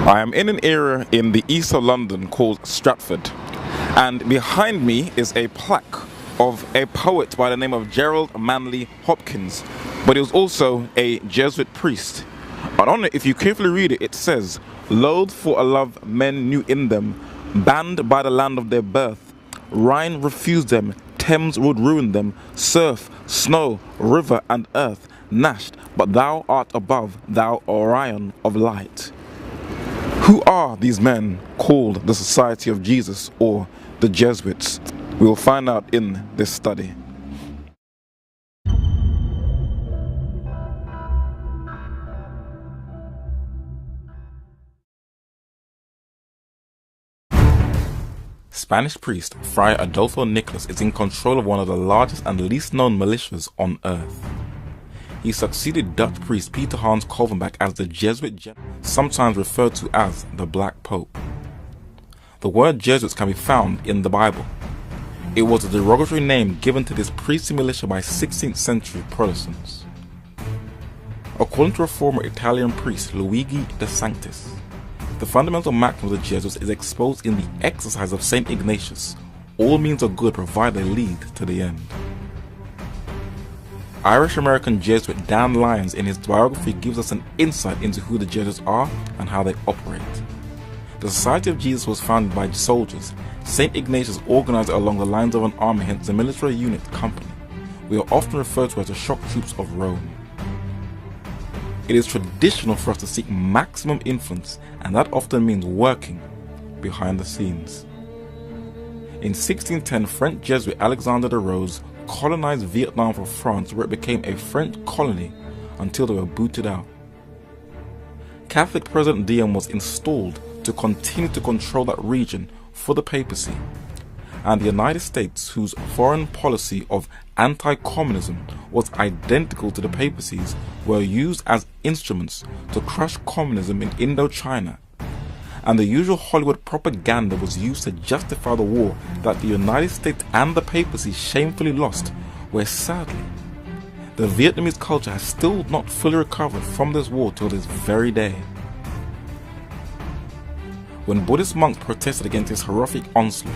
I am in an area in the east of London called Stratford, and behind me is a plaque of a poet by the name of Gerald Manley Hopkins, but he was also a Jesuit priest. And on it, if you carefully read it, it says, "Loathed for a love men knew in them, banned by the land of their birth, Rhine refused them, Thames would ruin them, surf, snow, river and earth gnashed, but thou art above, thou Orion of light." Who are these men called the Society of Jesus or the Jesuits? We will find out in this study. Spanish priest Friar Adolfo Nicolas is in control of one of the largest and least known militias on earth. He succeeded Dutch priest Peter Hans Kolvenbach as the Jesuit general, sometimes referred to as the Black Pope. The word Jesuits can be found in the Bible. It was a derogatory name given to this priestly militia by 16th century Protestants. According to reformer Italian priest Luigi de Sanctis, the fundamental maxim of the Jesuits is exposed in the exercise of St. Ignatius: all means are good provided they lead to the end. Irish-American Jesuit Dan Lyons in his biography gives us an insight into who the Jesuits are and how they operate. The Society of Jesus was founded by soldiers. St. Ignatius organized it along the lines of an army, hence the military unit company. We are often referred to as the shock troops of Rome. It is traditional for us to seek maximum influence, and that often means working behind the scenes. In 1610, French Jesuit Alexander de Rose colonized Vietnam from France, where it became a French colony until they were booted out. Catholic President Diem was installed to continue to control that region for the papacy, and the United States, whose foreign policy of anti-communism was identical to the papacy's, were used as instruments to crush communism in Indochina, and the usual Hollywood propaganda was used to justify the war that the United States and the papacy shamefully lost, where sadly, the Vietnamese culture has still not fully recovered from this war till this very day. When Buddhist monks protested against this horrific onslaught,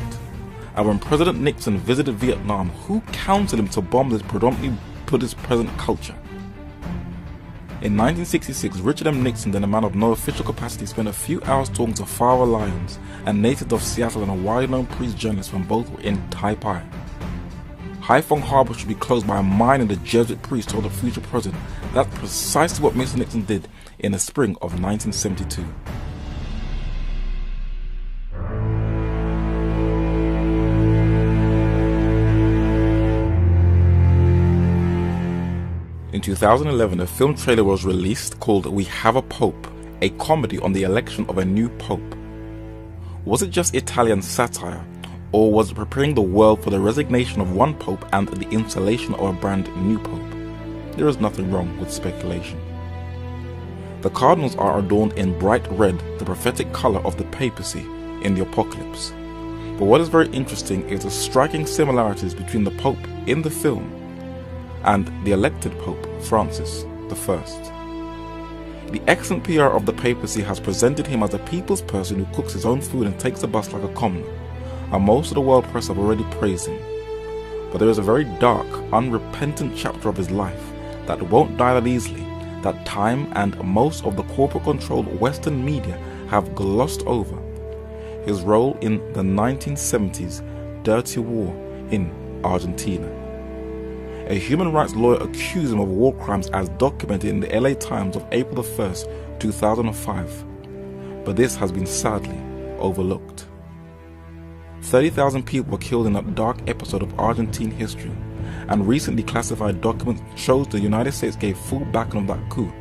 and when President Nixon visited Vietnam, who counseled him to bomb this predominantly Buddhist present culture? In 1966, Richard M. Nixon, then a man of no official capacity, spent a few hours talking to Father Lyons, a native of Seattle and a widely known priest journalist when both were in Taipei. Haiphong Harbor should be closed by a mine, and the Jesuit priest told the future president that's precisely what Mr. Nixon did in the spring of 1972. In 2011, a film trailer was released called We Have a Pope, a comedy on the election of a new pope. Was it just Italian satire, or was it preparing the world for the resignation of one pope and the installation of a brand new pope? There is nothing wrong with speculation. The cardinals are adorned in bright red, the prophetic color of the papacy in the apocalypse. But what is very interesting is the striking similarities between the pope in the film and the elected Pope Francis I. The excellent PR of the papacy has presented him as a people's person who cooks his own food and takes the bus like a commoner, and most of the world press have already praised him. But there is a very dark, unrepentant chapter of his life that won't die that easily, that time and most of the corporate-controlled Western media have glossed over: his role in the 1970s dirty war in Argentina. A human rights lawyer accused him of war crimes as documented in the LA Times of April 1st, 2005. But this has been sadly overlooked. 30,000 people were killed in that dark episode of Argentine history, and recently classified documents shows the United States gave full backing of that coup.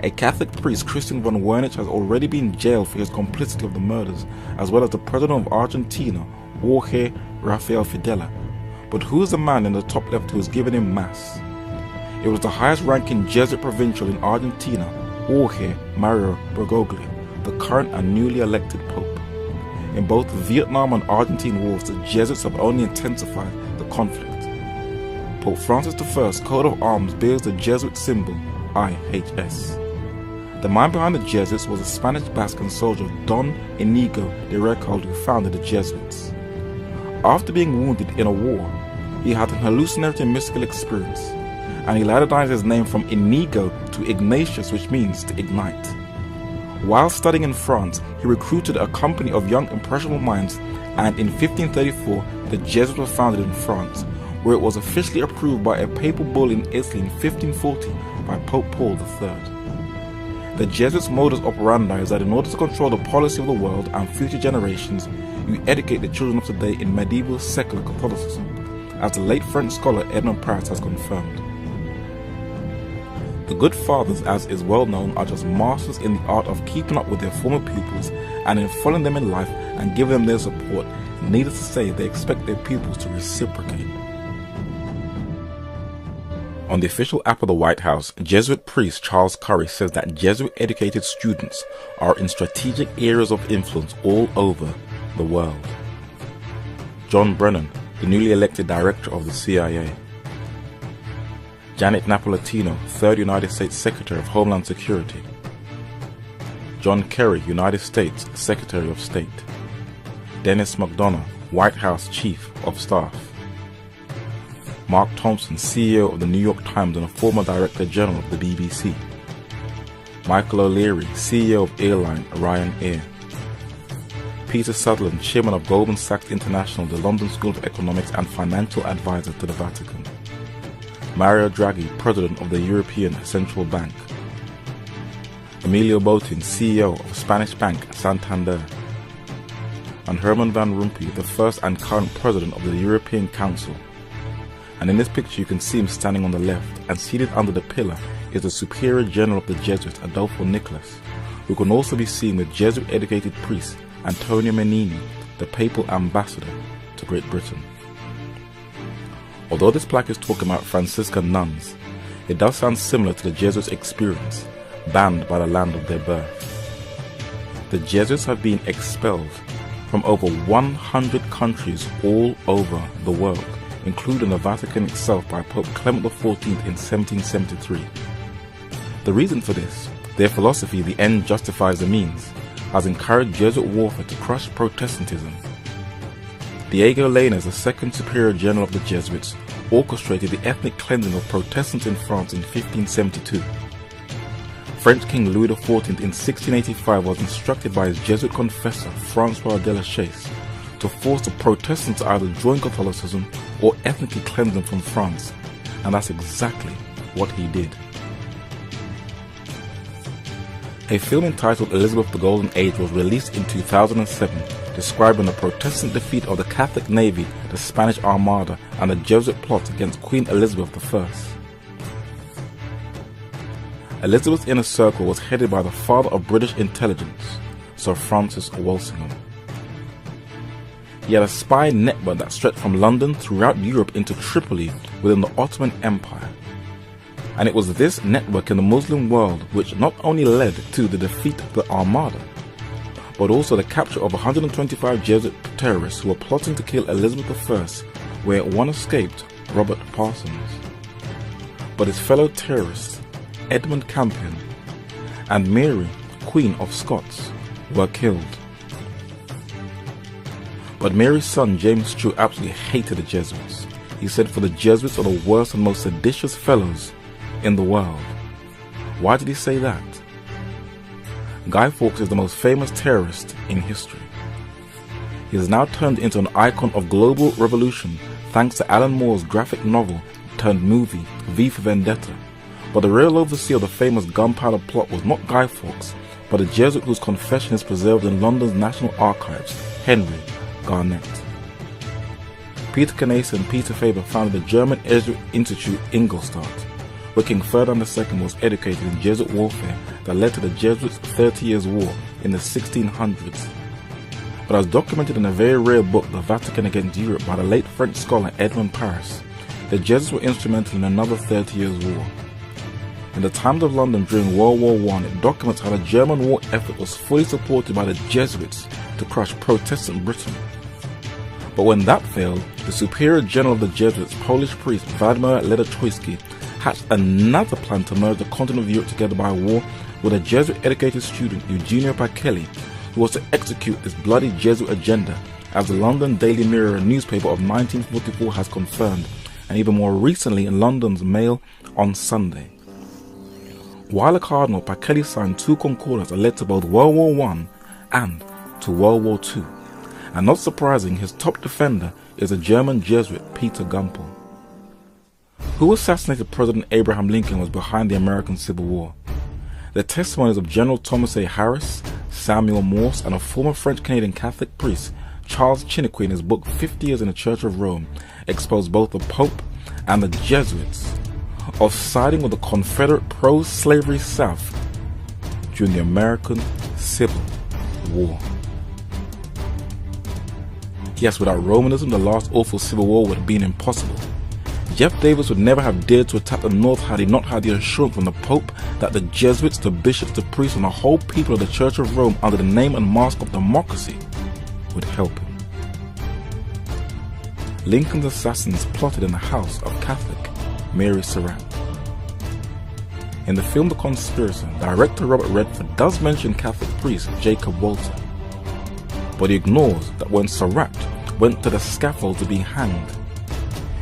A Catholic priest, Christian von Wernich, has already been jailed for his complicity of the murders, as well as the president of Argentina, Jorge Rafael Fidela. But who is the man in the top left who is giving him mass? It was the highest-ranking Jesuit provincial in Argentina, Jorge Mario Bergoglio, the current and newly elected pope. In both the Vietnam and Argentine wars, the Jesuits have only intensified the conflict. Pope Francis I's coat of arms bears the Jesuit symbol IHS. The mind behind the Jesuits was a Spanish Basque soldier, Don Inigo de Recalde, who founded the Jesuits. After being wounded in a war, he had an hallucinatory mystical experience, and he Latinized his name from Inigo to Ignatius, which means to ignite. While studying in France, he recruited a company of young impressionable minds, and in 1534 the Jesuits were founded in France, where it was officially approved by a papal bull in Italy in 1540 by Pope Paul III. The Jesuits' modus operandi is that in order to control the policy of the world and future generations, you educate the children of today in medieval secular Catholicism, as the late French scholar Edmond Paris has confirmed. The Good Fathers, as is well known, are just masters in the art of keeping up with their former pupils and in following them in life and giving them their support. Needless to say, they expect their pupils to reciprocate. On the official app of the White House, Jesuit priest Charles Curry says that Jesuit-educated students are in strategic areas of influence all over the world. John Brennan, the newly elected director of the CIA. Janet Napolitano, 3rd United States Secretary of Homeland Security. John Kerry, United States Secretary of State. Dennis McDonough, White House Chief of Staff. Mark Thompson, CEO of the New York Times and a former Director General of the BBC. Michael O'Leary, CEO of airline Ryanair. Peter Sutherland, Chairman of Goldman Sachs International, the London School of Economics and Financial Advisor to the Vatican. Mario Draghi, President of the European Central Bank. Emilio Botin, CEO of Spanish bank Santander. And Herman Van Rompuy, the first and current President of the European Council. And in this picture you can see him standing on the left, and seated under the pillar is the Superior General of the Jesuits, Adolfo Nicolas, who can also be seen with Jesuit-educated priest Antonio Menini, the Papal Ambassador to Great Britain. Although this plaque is talking about Franciscan nuns, it does sound similar to the Jesuits' experience, banned by the land of their birth. The Jesuits have been expelled from over 100 countries all over the world, including the Vatican itself by Pope Clement XIV in 1773. The reason for this, their philosophy, the end justifies the means, has encouraged Jesuit warfare to crush Protestantism. Diego Lainez, the second Superior General of the Jesuits, orchestrated the ethnic cleansing of Protestants in France in 1572. French King Louis XIV in 1685 was instructed by his Jesuit confessor Francois de la Chaise to force the Protestants to either join Catholicism or ethnically cleanse them from France, and that's exactly what he did. A film entitled Elizabeth the Golden Age was released in 2007, describing the Protestant defeat of the Catholic Navy, the Spanish Armada, and the Jesuit plot against Queen Elizabeth I. Elizabeth's inner circle was headed by the father of British intelligence, Sir Francis Walsingham. He had a spy network that stretched from London throughout Europe into Tripoli within the Ottoman Empire. And it was this network in the Muslim world which not only led to the defeat of the Armada, but also the capture of 125 Jesuit terrorists who were plotting to kill Elizabeth I, where one escaped, Robert Parsons. But his fellow terrorists, Edmund Campion and Mary, Queen of Scots, were killed. But Mary's son James Stewart absolutely hated the Jesuits. He said, "For the Jesuits are the worst and most seditious fellows in the world." Why did he say that? Guy Fawkes is the most famous terrorist in history. He has now turned into an icon of global revolution thanks to Alan Moore's graphic novel turned movie V for Vendetta. But the real overseer of the famous gunpowder plot was not Guy Fawkes, but a Jesuit whose confession is preserved in London's National Archives, Henry Garnett. Peter Canisius and Peter Faber founded the German Jesuit Institute Ingolstadt, where King Ferdinand II was educated in Jesuit warfare that led to the Jesuits' 30 Years' War in the 1600s. But as documented in a very rare book, The Vatican Against Europe, by the late French scholar Edmond Paris, the Jesuits were instrumental in another 30 Years' War. In the Times of London during World War I, it documents how the German war effort was fully supported by the Jesuits to crush Protestant Britain. But when that failed, the Superior General of the Jesuits, Polish priest Vladimir Ledochowski, hatched another plan to merge the continent of Europe together by war with a Jesuit-educated student, Eugenio Pacelli, who was to execute this bloody Jesuit agenda, as the London Daily Mirror newspaper of 1944 has confirmed, and even more recently in London's Mail on Sunday. While a cardinal, Pacelli signed 2 concordats that led to both World War I and to World War II. And not surprising, his top defender is a German Jesuit, Peter Gumpel. Who assassinated President Abraham Lincoln was behind the American Civil War. The testimonies of General Thomas A. Harris, Samuel Morse, and a former French-Canadian Catholic priest, Charles Chiniquy, in his book 50 Years in the Church of Rome, exposed both the Pope and the Jesuits of siding with the Confederate pro-slavery South during the American Civil War. Yes, without Romanism, the last awful civil war would have been impossible. Jeff Davis would never have dared to attack the North had he not had the assurance from the Pope that the Jesuits, the bishops, the priests, and the whole people of the Church of Rome, under the name and mask of democracy, would help him. Lincoln's assassins plotted in the house of Catholic Mary Surratt. In the film The Conspirator, director Robert Redford does mention Catholic priest Jacob Walter, but he ignores that when Surratt went to the scaffold to be hanged,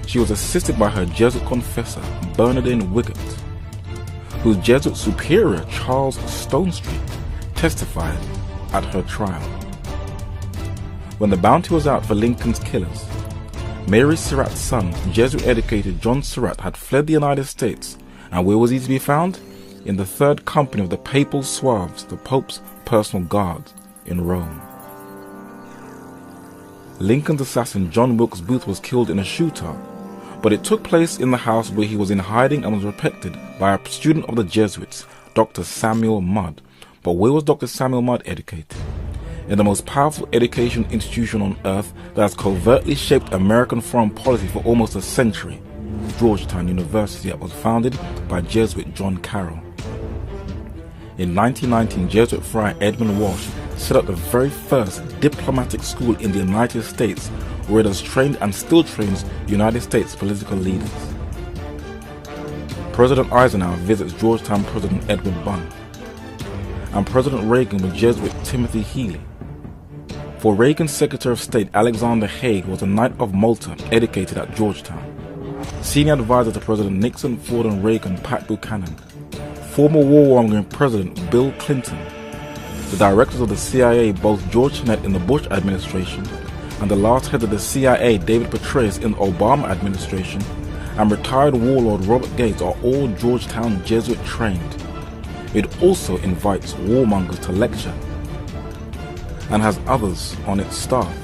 she was assisted by her Jesuit confessor, Bernardine Wiggett, whose Jesuit superior, Charles Stonestreet, testified at her trial. When the bounty was out for Lincoln's killers, Mary Surratt's son, Jesuit-educated John Surratt, had fled the United States, and where was he to be found? In the 3rd Company of the Papal Suaves, the Pope's personal guards, in Rome. Lincoln's assassin John Wilkes Booth was killed in a shootout, but it took place in the house where he was in hiding and was protected by a student of the Jesuits, Dr. Samuel Mudd. But where was Dr. Samuel Mudd educated? In the most powerful education institution on earth that has covertly shaped American foreign policy for almost a century, Georgetown University, that was founded by Jesuit John Carroll. In 1919, Jesuit friar Edmund Walsh set up the very first diplomatic school in the United States, where it has trained and still trains United States political leaders. President Eisenhower visits Georgetown President Edward Bunn, and President Reagan with Jesuit Timothy Healy. For Reagan's Secretary of State Alexander Haig was a Knight of Malta educated at Georgetown. Senior advisor to President Nixon, Ford, and Reagan, Pat Buchanan. Former warmongering President Bill Clinton. The directors of the CIA, both George Tenet in the Bush administration and the last head of the CIA, David Petraeus, in the Obama administration, and retired warlord Robert Gates are all Georgetown Jesuit trained. It also invites warmongers to lecture and has others on its staff.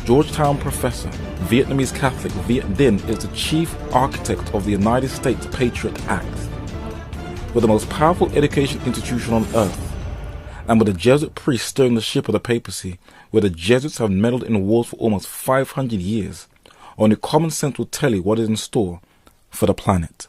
Georgetown professor, Vietnamese Catholic Viet Dinh, is the chief architect of the United States Patriot Act. With the most powerful education institution on earth, and with the Jesuit priests steering the ship of the papacy, where the Jesuits have meddled in wars for almost 500 years, only common sense will tell you what is in store for the planet.